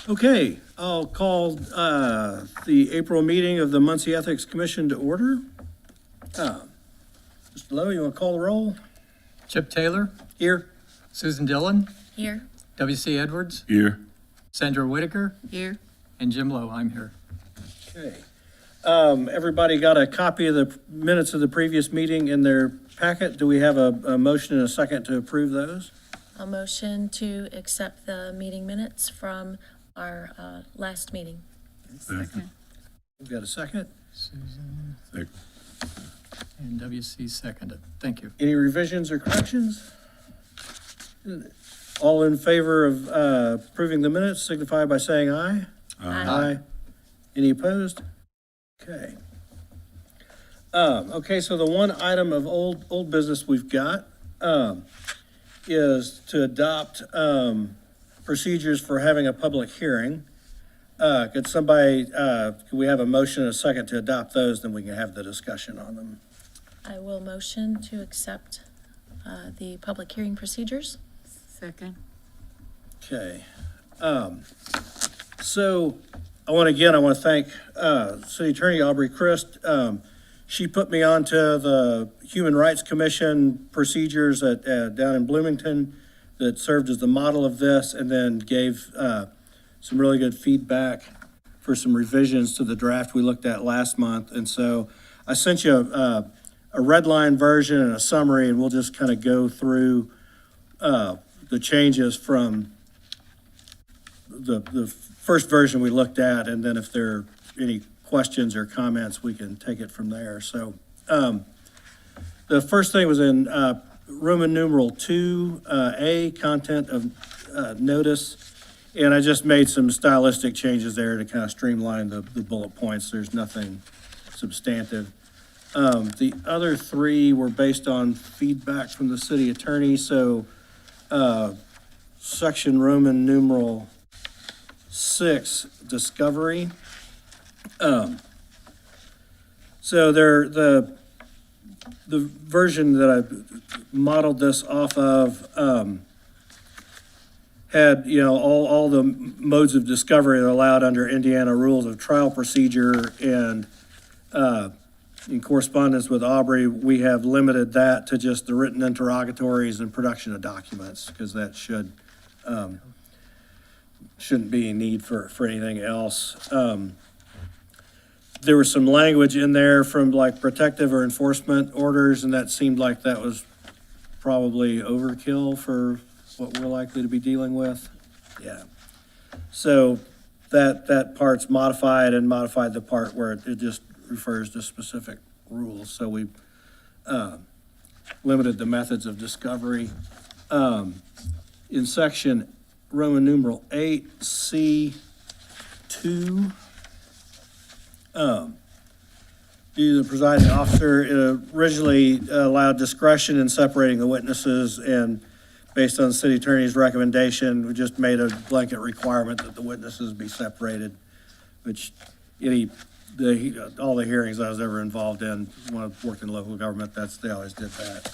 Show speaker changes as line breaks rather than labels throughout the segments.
Okay, I'll call the April meeting of the Muncie Ethics Commission to order. Mr. Lowe, you want to call the roll?
Chip Taylor,
Here.
Susan Dillon,
Here.
W.C. Edwards,
Here.
Sandra Whitaker,
Here.
and Jim Lowe. I'm here.
Okay. Everybody got a copy of the minutes of the previous meeting in their packet. Do we have a motion and a second to approve those?
A motion to accept the meeting minutes from our last meeting.
Second.
We've got a second.
Susan
Second.
and W.C. seconded. Thank you.
Any revisions or corrections? All in favor of approving the minutes signify by saying aye.
Aye.
Any opposed? Okay. Okay, so the one item of old business we've got is to adopt procedures for having a public hearing. Could we have a motion and a second to adopt those, then we can have the discussion on them.
I will motion to accept the public hearing procedures.
Second.
Okay. So I want to thank City Attorney Aubrey Christ. She put me onto the Human Rights Commission procedures down in Bloomington that served as the model of this, and then gave some really good feedback for some revisions to the draft we looked at last month. And so I sent you a red line version and a summary, and we'll just kind of go through the changes from the first version we looked at, and then if there are any questions or comments, we can take it from there. So the first thing was in Roman numeral 2A, content of notice, and I just made some stylistic changes there to kind of streamline the bullet points. There's nothing substantive. The other three were based on feedback from the city attorney. So section Roman numeral 6, discovery. So the version that I modeled this off of had, all the modes of discovery that are allowed under Indiana rules of trial procedure, and in correspondence with Aubrey, we have limited that to just the written interrogatories and production of documents, because that shouldn't be a need for anything else. There was some language in there from like protective or enforcement orders, and that seemed like that was probably overkill for what we're likely to be dealing with. Yeah. So that part's modified, and modified the part where it just refers to specific rules. So we limited the methods of discovery. In section Roman numeral 8, C2, the presiding officer, it originally allowed discretion in separating the witnesses, and based on the city attorney's recommendation, we just made a blanket requirement that the witnesses be separated, which all the hearings I was ever involved in, when I worked in local government, they always did that,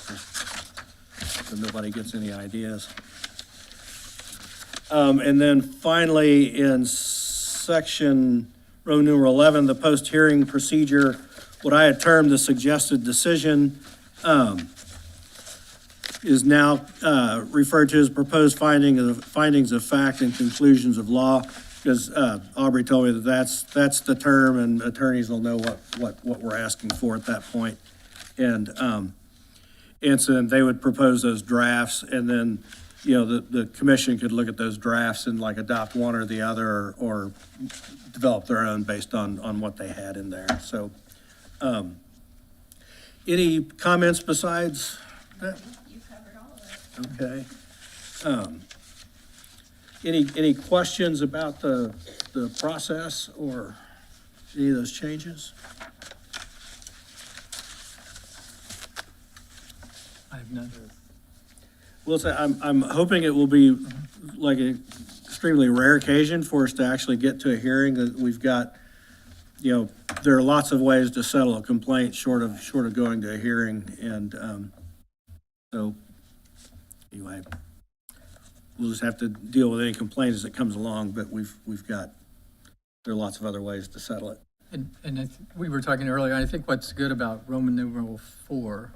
so nobody gets any ideas. And then finally, in section Roman numeral 11, the post-hearing procedure, what I had termed the suggested decision is now referred to as proposed findings of fact and conclusions of law, because Aubrey told me that that's the term, and attorneys will know what we're asking for at that point. And so then they would propose those drafts, and then the commission could look at those drafts and like adopt one or the other, or develop their own based on what they had in there. So any comments besides that?
You covered all of it.
Okay. Any questions about the process or any of those changes?
I have none.
Well, I'm hoping it will be like an extremely rare occasion for us to actually get to a hearing. That we've got, there are lots of ways to settle a complaint short of going to a hearing, and so anyway, we'll just have to deal with any complaints as it comes along, but there are lots of other ways to settle it.
And we were talking earlier, I think what's good about Roman numeral 4,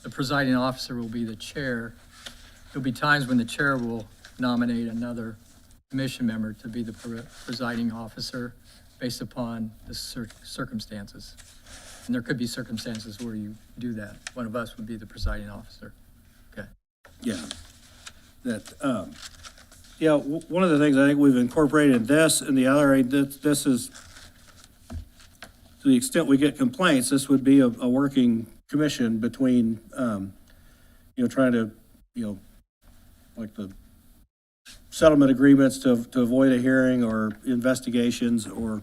the presiding officer will be the chair. There'll be times when the chair will nominate another commission member to be the presiding officer based upon the circumstances. And there could be circumstances where you do that. One of us would be the presiding officer. Okay.
Yeah. One of the things I think we've incorporated this and the other, this is, to the extent we get complaints, this would be a working commission between, trying to, like the settlement agreements to avoid a hearing or investigations, or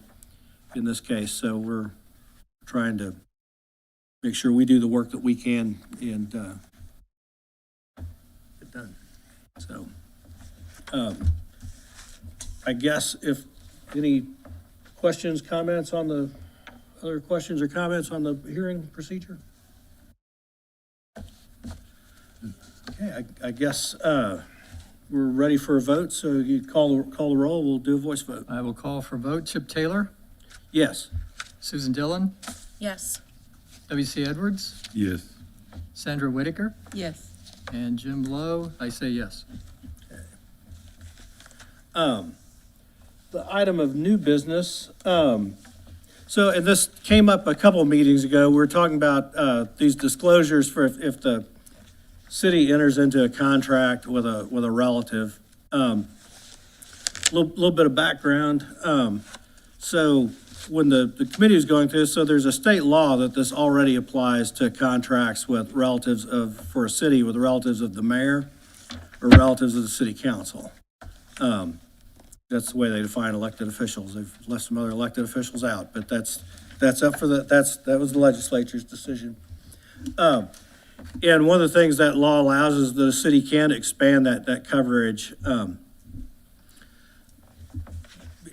in this case. So we're trying to make sure we do the work that we can and get done. So, I guess if any questions, comments on the, other questions or comments on the hearing procedure? Okay, I guess, we're ready for a vote, so you call the roll, we'll do a voice vote.
I will call for vote. Chip Taylor,
Yes.
Susan Dillon,
Yes.
W.C. Edwards,
Yes.
Sandra Whitaker,
Yes.
and Jim Lowe. I say yes.
The item of new business, and this came up a couple of meetings ago, we were talking about, these disclosures for if the city enters into a contract with a relative. Little bit of background. So when the committee was going through this, so there's a state law that this already applies to contracts with relatives for a city with relatives of the mayor or relatives of the city council. That's the way they define elected officials. They've left some other elected officials out, but that's up for that was the legislature's decision. And one of the things that law allows is that a city can expand that coverage,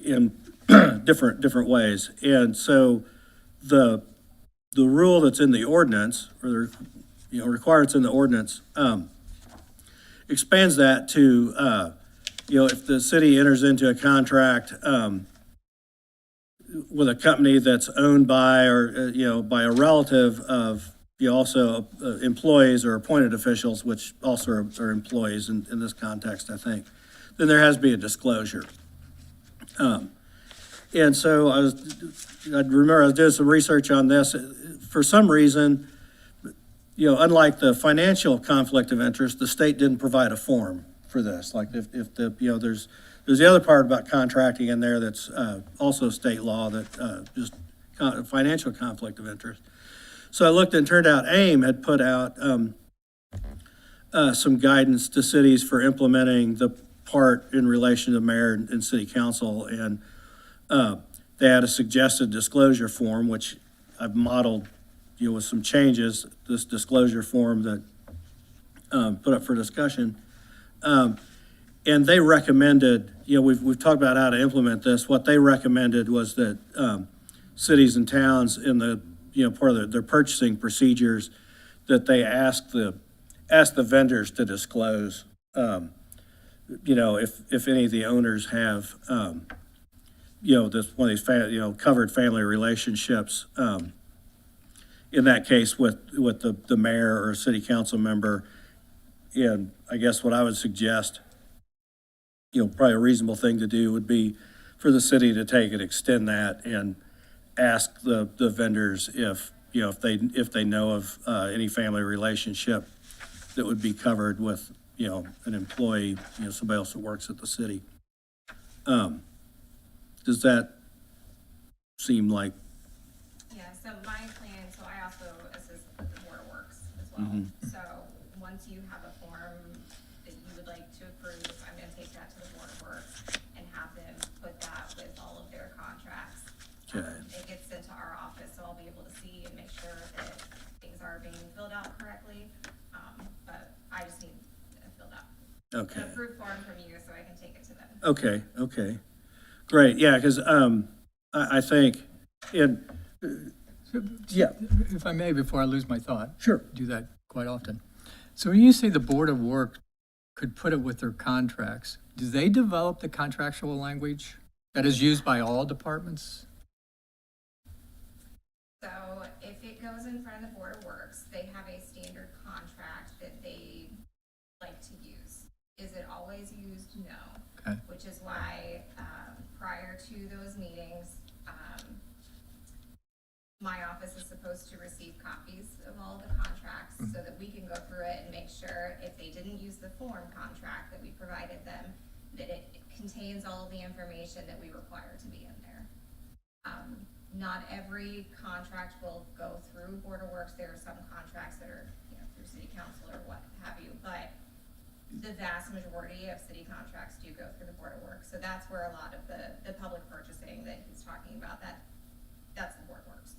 in different ways. And so the rule that's in the ordinance, or the, requirements in the ordinance, expands that to, if the city enters into a contract, with a company that's owned by, or, by a relative of, also employees or appointed officials, which also are employees in this context, I think, then there has to be a disclosure. And so I remember I was doing some research on this. For some reason, unlike the financial conflict of interest, the state didn't provide a form for this. Like if the, there's the other part about contracting in there that's also state law that just financial conflict of interest. So I looked and turned out AIM had put out some guidance to cities for implementing the part in relation to mayor and city council. And they had a suggested disclosure form, which I've modeled, with some changes, this disclosure form that put up for discussion. And they recommended, we've talked about how to implement this. What they recommended was that cities and towns in the, part of their purchasing procedures, that they ask the vendors to disclose, if any of the owners have, this one of these, covered family relationships. In that case, with the mayor or city council member. And I guess what I would suggest, probably a reasonable thing to do would be for the city to take and extend that and ask the vendors if they know of any family relationship that would be covered with, an employee, somebody else that works at the city. Does that seem like?
Yeah, so my plan, so I also assist with the Board of Works as well. So once you have a form that you would like to approve, I'm gonna take that to the Board of Works and have them put that with all of their contracts.
Okay.
It gets sent to our office, so I'll be able to see and make sure that things are being filled out correctly. But I just need it filled out.
Okay.
An approved form from you, so I can take it to them.
Okay. Great, yeah, because I think, yeah,
If I may, before I lose my thought.
sure.
Do that quite often. So when you say the Board of Work could put it with their contracts. Do they develop the contractual language that is used by all departments?
So if it goes in front of the Board of Works, they have a standard contract that they like to use. Is it always used? No.
Okay.
Which is why, prior to those meetings, my office is supposed to receive copies of all of the contracts so that we can go through it and make sure if they didn't use the form contract that we provided them, that it contains all of the information that we require to be in there. Not every contract will go through Board of Works. There are some contracts that are, through city council or what have you, but the vast majority of city contracts do go through the Board of Works. So that's where a lot of the public purchasing that he's talking about, that's the Board of Works.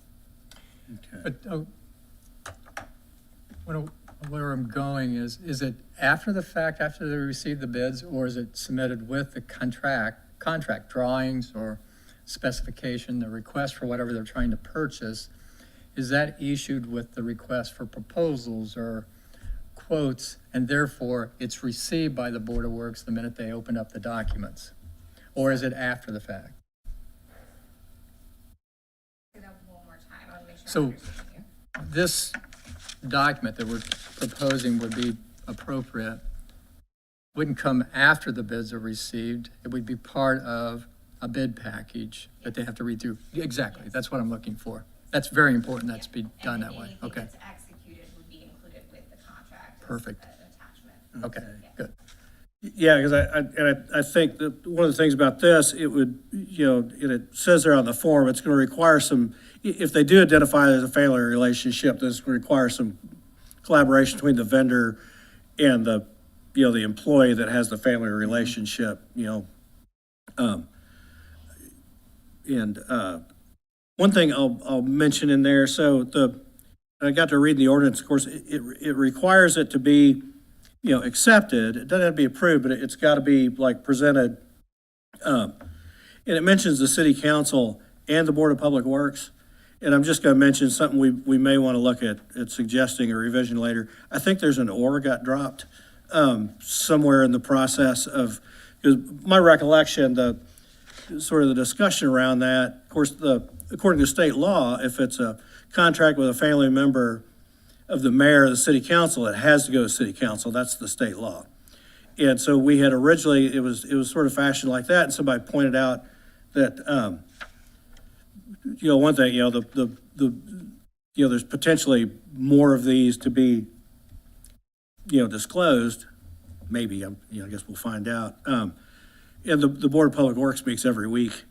But where I'm going is it after the fact, after they receive the bids, or is it submitted with the contract drawings or specification, the request for whatever they're trying to purchase? Is that issued with the request for proposals or quotes, and therefore it's received by the Board of Works the minute they open up the documents? Or is it after the fact?
Say that one more time. I want to make sure
So-
I understand you.
This document that we're proposing would be appropriate, wouldn't come after the bids are received. It would be part of a bid package that they have to read through. Exactly, that's what I'm looking for. That's very important, that's be done that way.
Anything
Okay,
that's executed would be included with the contract. as
Perfect.
an attachment.
okay, good.
Yeah, because I think that one of the things about this, it would, and it says there on the form, it's going to require some, if they do identify there's a family relationship, this will require some collaboration between the vendor and the employee that has the family relationship, one thing I'll mention in there, so I got to read the ordinance, of course, it requires it to be, accepted. It doesn't have to be approved, but it's got to be like presented. And it mentions the city council and the Board of Public Works. And I'm just going to mention something we may want to look at suggesting a revision later. I think there's an or got dropped somewhere in the process of, because my recollection, the sort of the discussion around that, of course, according to state law, if it's a contract with a family member of the mayor or the city council, it has to go to city council. That's the state law. And so we had originally, it was sort of fashioned like that, and somebody pointed out that, one thing, there's potentially more of these to be, disclosed. Maybe, I guess we'll find out. And the Board of Public Works meets every week,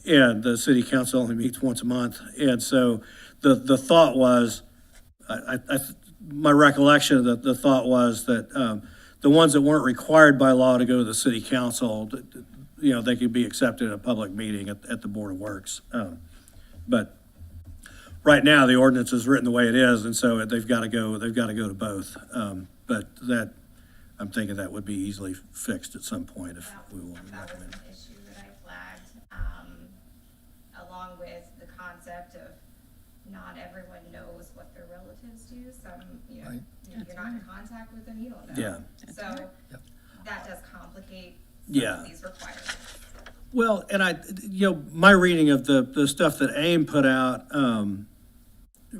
and the city council only meets once a month. And so the thought was, my recollection of the thought was that the ones that weren't required by law to go to the city council, they could be accepted in a public meeting at the Board of Works. But right now, the ordinance is written the way it is, and so they've got to go to both. But I'm thinking that would be easily fixed at some point if we want to
That was
recommend.
an issue that I flagged, along with the concept of not everyone knows what their relatives do. Some,
Right.
if you're not in contact with them, you don't know.
Yeah.
So
Yep.
that does complicate some
Yeah.
of these requirements.
Well, and my reading of the stuff that AIM put out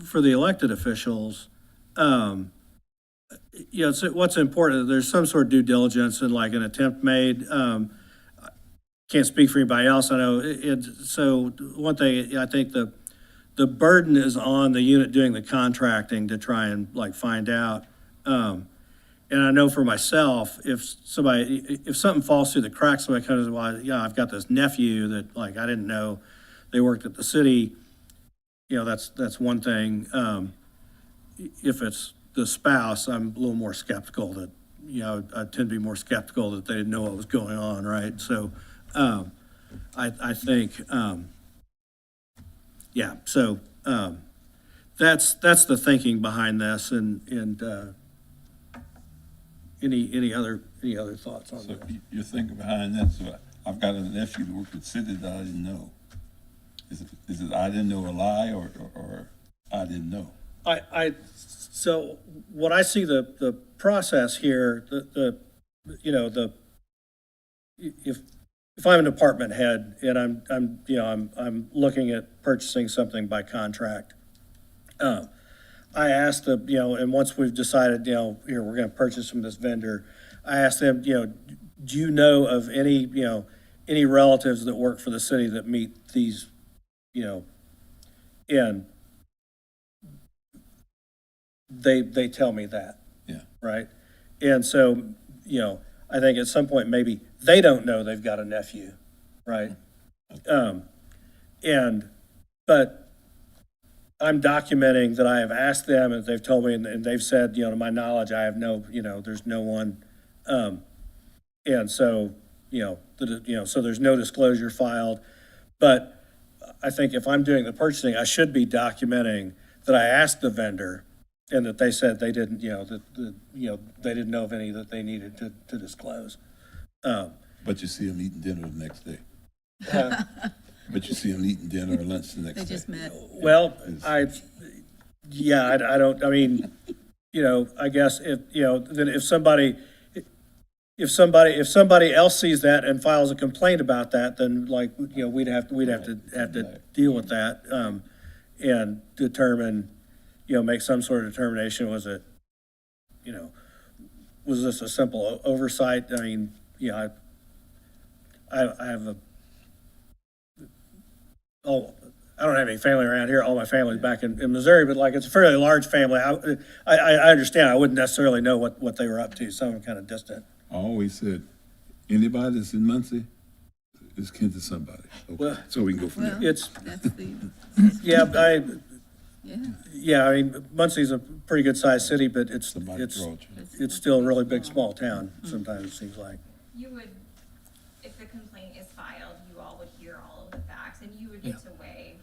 for the elected officials, so what's important, there's some sort of due diligence and like an attempt made. Can't speak for anybody else. I know so one thing, I think the burden is on the unit doing the contracting to try and like find out. And I know for myself, if something falls through the cracks, somebody comes, well, yeah, I've got this nephew that like, I didn't know they worked at the city. That's one thing. If it's the spouse, I'm a little more skeptical that, I tend to be more skeptical that they didn't know what was going on, right? So, I think, that's the thinking behind this, and any other thoughts on
So
that?
you're thinking behind that, so I've got a nephew that worked at city that I didn't know. Is it I didn't know a lie or I didn't know?
So what I see the process here, you know, if I'm an department head and I'm looking at purchasing something by contract, I asked and once we've decided, here, we're gonna purchase from this vendor, I asked them, do you know of any, any relatives that work for the city that meet these, and they tell me that.
Yeah.
Right? And so, I think at some point, maybe they don't know they've got a nephew, right? But I'm documenting that I have asked them, and they've told me, and they've said, to my knowledge, I have no, there's no one. And so, so there's no disclosure filed. But I think if I'm doing the purchasing, I should be documenting that I asked the vendor and that they said they didn't, they didn't know of any that they needed to disclose.
But you see them eating dinner the next day.
Uh,
But you see them eating dinner or lunch the next day.
They just met.
Well, I don't, I mean, I guess then if somebody else sees that and files a complaint about that, then we'd have to deal with that, and determine, make some sort of determination. Was it, was this a simple oversight? I mean, I have I don't have any family around here. All my family's back in Missouri, but it's a fairly large family. I understand. I wouldn't necessarily know what they were up to. Some kind of distant.
I always said, anybody that's in Muncie is kin to somebody. Okay,
Well-
so we can go from there.
It's,
That's the,
yeah,
yeah.
I mean, Muncie's a pretty good sized city, but
Somebody draw you.
it's still a really big, small town. Sometimes it seems like.
You would, if the complaint is filed, you all would hear all of the facts, and you would get to weigh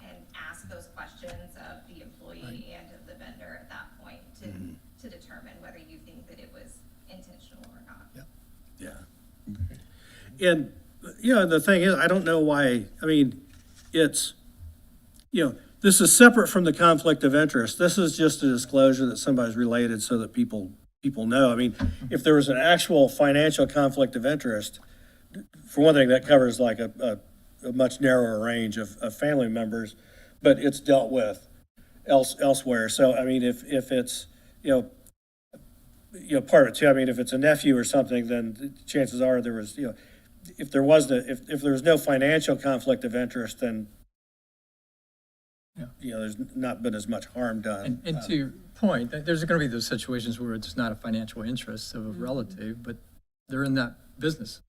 and ask those questions of the employee and of the vendor at that point to determine whether you think that it was intentional or not.
Yeah. And, the thing is, I don't know why, I mean, it's, this is separate from the conflict of interest. This is just a disclosure that somebody's related so that people know. I mean, if there was an actual financial conflict of interest, for one thing, that covers like a much narrower range of family members, but it's dealt with elsewhere. So, I mean, if it's, part of it too, I mean, if it's a nephew or something, then chances are there was, if there was no financial conflict of interest, then, there's not been as much harm done.
And to your point, there's going to be those situations where it's not a financial interest of a relative, but they're in that business.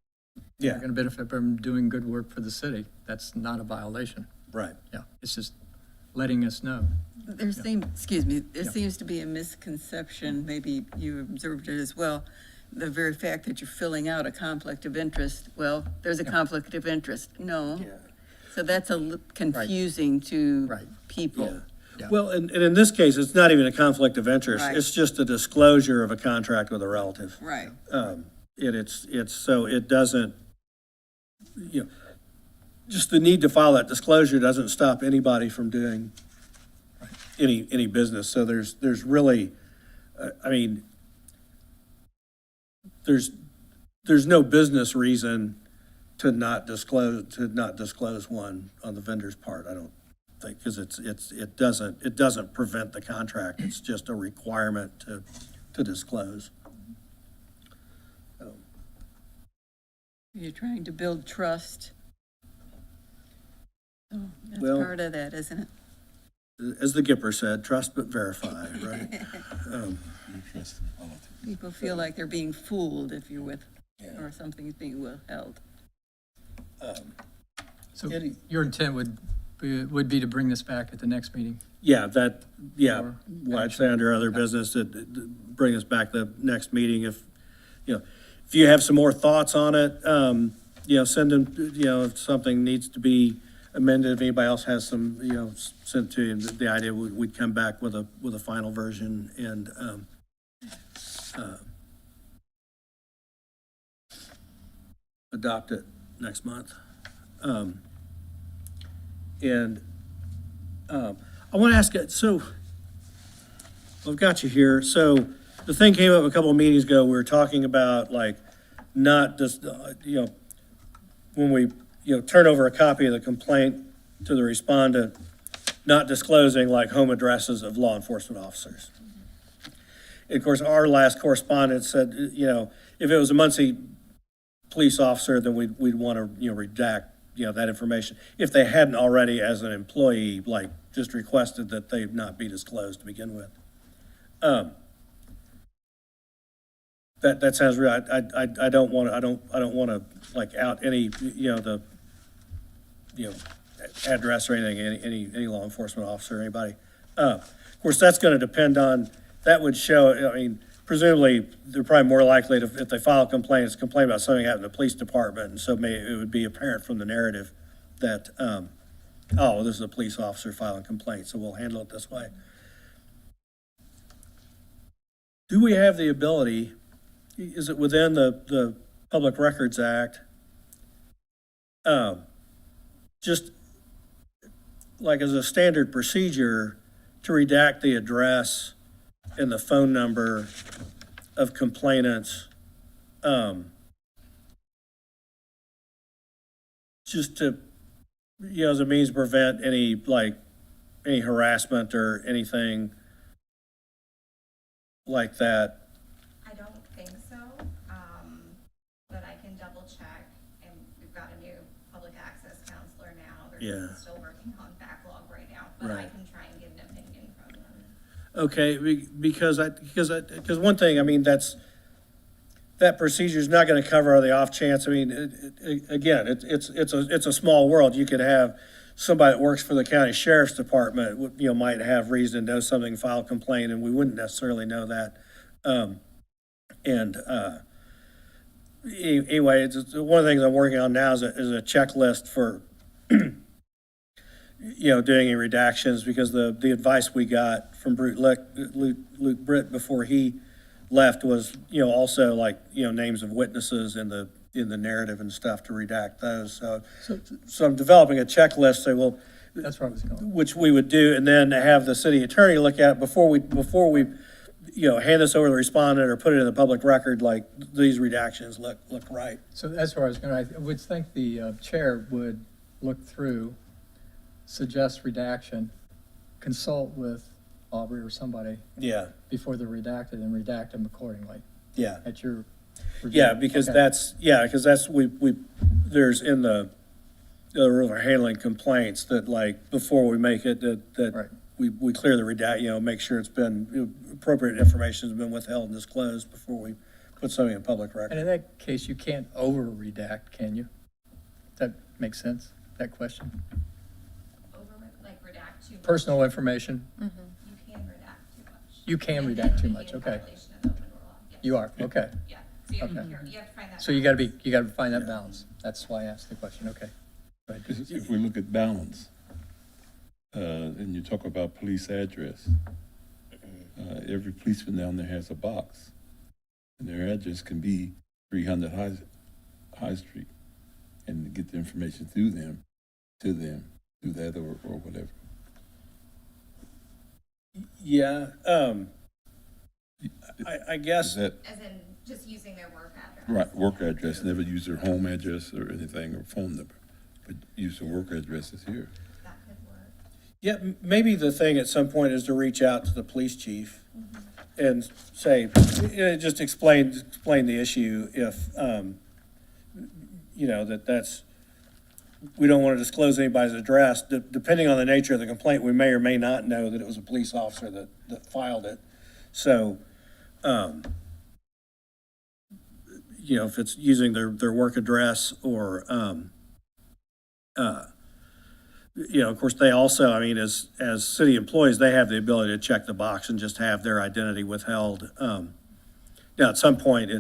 They're
Yeah,
going to benefit from doing good work for the city. That's not a violation.
right.
Yeah, it's just letting us know.
There seems to be a misconception, maybe you observed it as well, the very fact that you're filling out a conflict of interest. Well, there's a conflict of interest. No.
Yeah.
So that's confusing to
Right.
people.
Yeah.
Well, and in this case, it's not even a conflict of interest.
Right.
It's just a disclosure of a contract with a relative.
Right.
And it's so it doesn't, just the need to file that disclosure doesn't stop anybody from doing any business. So there's really, I mean, there's no business reason to not disclose one on the vendor's part, I don't think, because it doesn't prevent the contract. It's just a requirement to disclose.
You're trying to build trust. Oh, that's
Well-
part of that, isn't it?
As the Gipper said, trust but verify, right?
Interesting politics.
People feel like they're being fooled if you're with, or something's being withheld.
So
Eddie.
your intent would be to bring this back at the next meeting?
Or
Or
I'd say under other business, to bring us back the next meeting. If you have some more thoughts on it, send them, if something needs to be amended, if anybody else has some, send it to you. The idea, we'd come back with a final version and, adopt it next month. I want to ask, so I've got you here. So the thing came up a couple of meetings ago, we were talking about like, not just, when we, turn over a copy of the complaint to the respondent, not disclosing like home addresses of law enforcement officers. Of course, our last correspondence said, if it was a Muncie police officer, then we'd want to, redact, that information. If they hadn't already, as an employee, like, just requested that they not be disclosed to begin with. That sounds real. I don't want to like out any, address or anything, any law enforcement officer, or anybody. Of course, that's going to depend on, that would show, presumably, they're probably more likely to, if they file a complaint, it's a complaint about something happened in the police department, and so it would be apparent from the narrative that, oh, this is a police officer filing complaint, so we'll handle it this way. Do we have the ability, is it within the Public Records Act, just like as a standard procedure, to redact the address and the phone number of complainants, just to, as a means to prevent any harassment or anything like that?
I don't think so, but I can double check, and we've got a new public access counselor now.
Yeah.
They're still working on backlog right now, but I
Right.
can try and get an opinion from them.
Okay, because one thing, that procedure is not going to cover the off chance. Again, it's a small world. You could have somebody that works for the county sheriff's department, might have reason to know something, file a complaint, and we wouldn't necessarily know that. Anyway, it's one of the things I'm working on now is a checklist for, doing any redactions, because the advice we got from Luke Britt before he left was, also like, names of witnesses in the narrative and stuff, to redact those. So I'm developing a checklist,
That's where I was going.
which we would do, and then have the city attorney look at it before we hand this over to the respondent or put it in the public record, like, these redactions look right.
So that's where I was going. I would think the chair would look through, suggest redaction, consult with Aubrey or somebody
Yeah,
before they're redacted, and redact them accordingly
yeah.
at your review.
Yeah, because
Okay.
there's in the rule of handling complaints that, like, before we make it, that
Right.
we clear the redact, make sure it's been, appropriate information has been withheld and disclosed before we put something in public
And
record.
in that case, you can't over-redact, can you? That makes sense, that question?
Like redact too much.
Personal information,
You can redact too much.
you can
And
redact
it
too
would
much,
be in
okay.
violation of open law. Yes.
You are, okay.
Yeah, so you have to,
Okay.
you have to find that.
So you gotta find that balance. That's why I asked the question, okay. Go ahead.
If we look at balance, and you talk about police address, every policeman down there has a box, and their address can be 300 High Street, and get the information through them, through that or whatever.
Yeah, I
Is
guess,
that
As in just using their work address.
right? Work address, never use their home address or anything or phone number, but use their work addresses here.
That could work.
yeah, maybe the thing at some point is to reach out to the police chief and say, just explain the issue if, that's, we don't want to disclose anybody's address. Depending on the nature of the complaint, we may or may not know that it was a police officer that filed it. So, if it's using their work address or, of course, they also, as city employees, they have the ability to check the box and just have their identity withheld. Now, at some point,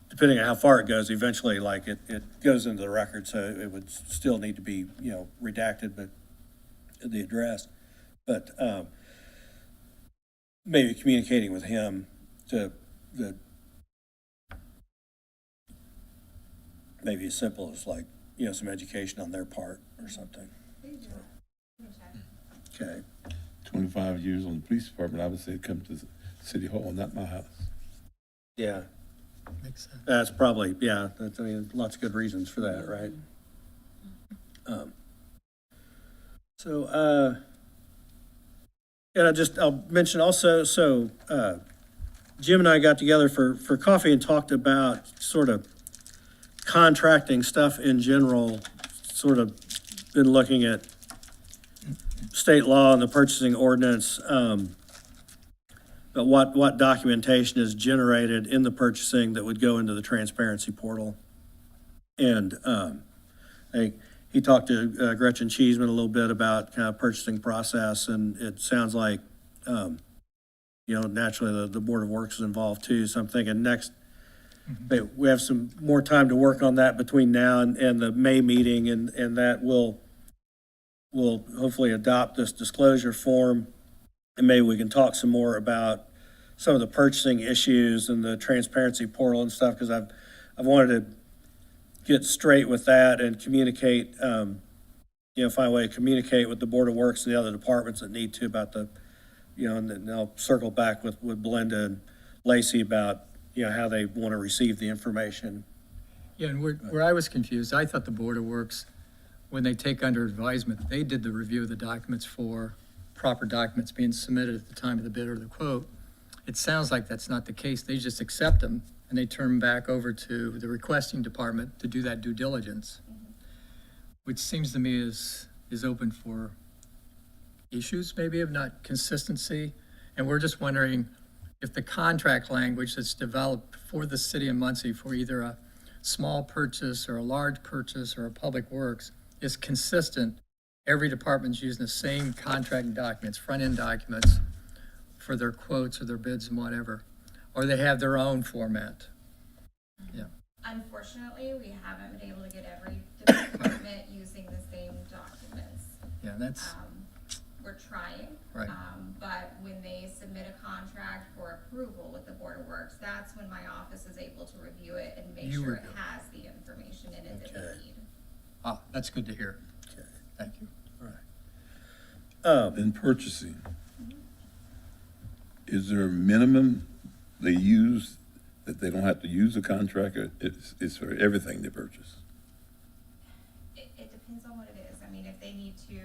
depending on how far it goes, eventually, like, it goes into the record, so it would still need to be, redacted, but the address. But, maybe communicating with him maybe as simple as like, some education on their part or something.
Let me check.
Okay.
25 years on the police department, I would say come to City Hall, not my house.
Yeah,
Makes sense.
that's probably, yeah, that's, I mean, lots of good reasons for that, right? So, and I'll mention also, so, Jim and I got together for coffee and talked about sort of contracting stuff in general, sort of been looking at state law and the purchasing ordinance, but what documentation is generated in the purchasing that would go into the transparency portal. And, he talked to Gretchen Cheeseman a little bit about kind of purchasing process, and it sounds like, naturally the Board of Works is involved too, so I'm thinking next, we have some more time to work on that between now and the May meeting, and that we'll hopefully adopt this disclosure form, and maybe we can talk some more about some of the purchasing issues and the transparency portal and stuff, because I've wanted to get straight with that and communicate, find a way to communicate with the Board of Works and the other departments that need to about the, and then I'll circle back with Belinda and Lacey about, how they want to receive the information.
Yeah, and where I was confused, I thought the Board of Works, when they take under advisement, they did the review of the documents for proper documents being submitted at the time of the bid or the quote. It sounds like that's not the case. They just accept them and they turn them back over to the requesting department to do that due diligence, which seems to me is open for issues maybe of not consistency. And we're just wondering if the contract language that's developed for the city of Muncie for either a small purchase or a large purchase or a public works is consistent. Every department's using the same contract documents, front-end documents for their quotes or their bids and whatever, or they have their own format. Yeah,
Unfortunately, we haven't been able to get every department using the same documents.
yeah, that's,
We're trying.
Right.
But when they submit a contract for approval with the Board of Works, that's when my office is able to review it and make
You
sure it
review.
has the information in it that
Okay.
we need.
that's good to hear.
Okay.
Thank you.
In purchasing, is there a minimum they use that they don't have to use a contractor? It's for everything they purchase.
It depends on what it is. I mean, if they need to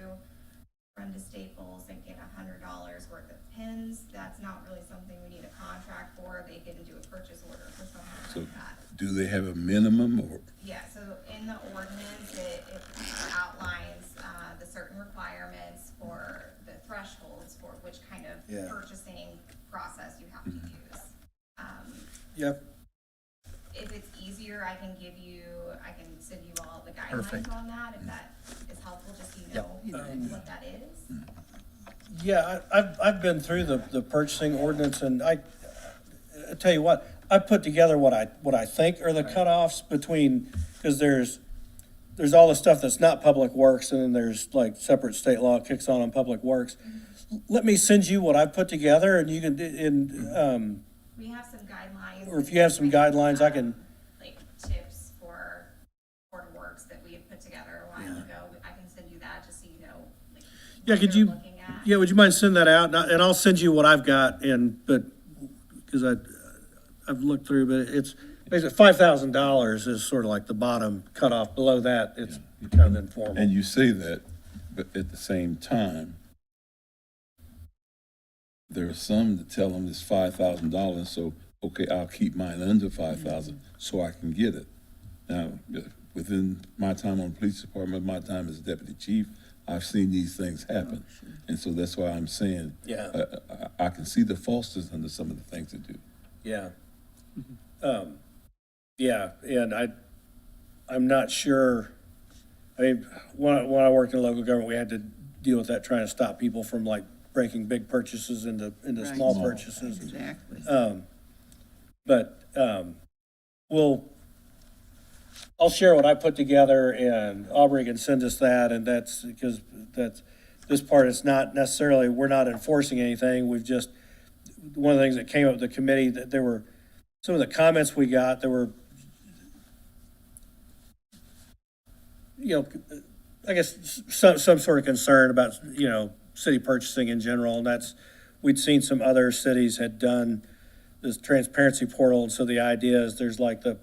run to Staples and get $100 worth of pins, that's not really something we need a contract for. They can do a purchase order for something
So
like that.
do they have a minimum or?
Yeah, so in the ordinance, it outlines, the certain requirements for the thresholds for which kind of
Yeah.
purchasing process you have to use.
Yep.
If it's easier, I can send you all the
Perfect.
guidelines on that, if that is helpful, just so you know what that is.
Yeah, I've been through the purchasing ordinance, and I tell you what, I put together what I think are the cutoffs between, because there's all the stuff that's not public works, and then there's like separate state law kicks on public works. Let me send you what I put together, and you can,
We have some guidelines.
or if you have some guidelines, I can,
Like tips for Board of Works that we had put together a while ago. I can send you that just so you know, like,
yeah,
what
could
you're
you,
looking at.
yeah, would you mind sending that out? And I'll send you what I've got, because I've looked through, but it's basically $5,000 is sort of like the bottom cutoff. Below that, it's kind of informal.
And you say that, but at the same time, there are some that tell them it's $5,000, so, okay, I'll keep mine under 5,000 so I can get it. Now, within my time on the police department, my time as deputy chief, I've seen these things happen. And so that's why I'm saying,
Yeah.
I can see the falseness under some of the things they do.
Yeah. Yeah, and I'm not sure, I mean, when I worked in local government, we had to deal with that, trying to stop people from like breaking big purchases into
Right.
small purchases.
Exactly.
I'll share what I put together, and Aubrey can send us that, and that's, because this part is not necessarily, we're not enforcing anything, we've just, one of the things that came up with the committee, that there were, some of the comments we got, there were, I guess, some sort of concern about, city purchasing in general, and that's we'd seen some other cities had done this transparency portal, and so the idea is there's like the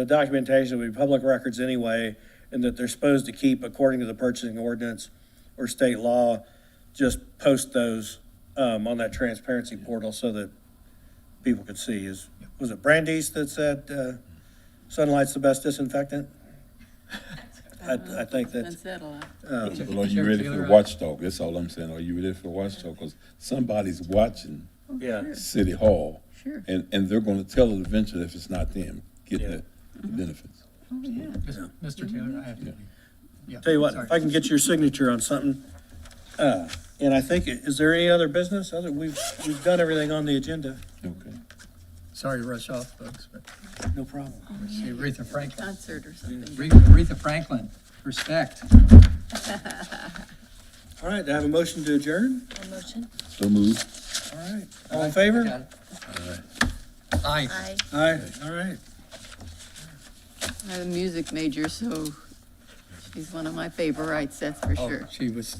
documentation would be public records anyway, and that they're supposed to keep, according to the purchasing ordinance or state law, just post those, on that transparency portal so that people could see. Was it Brandeis that said, sunlight's the best disinfectant? I think that,
That's that a lot.
Well, are you ready for the watchdog? That's all I'm saying. Are you ready for the watchdog? Because somebody's watching
yeah.
City Hall,
Sure.
and they're gonna tell it eventually if it's not them getting the benefits.
Oh, yeah.
Mr. Taylor, I have to.
Yeah.
Yeah,
Tell you what,
sorry.
if I can get your signature on something, and I think, is there any other business? We've done everything on the agenda.
Okay.
Sorry to rush off, folks, but
No problem.
let's see, Aretha Franklin.
Concert or something.
Aretha Franklin, respect.
All right, do I have a motion to adjourn?
A motion?
So moved.
All right, all in favor?
Got it. Aye.
Aye.
Aye, all right.
I'm a music major, so she's one of my favorites, that's for
Oh,
sure.
she was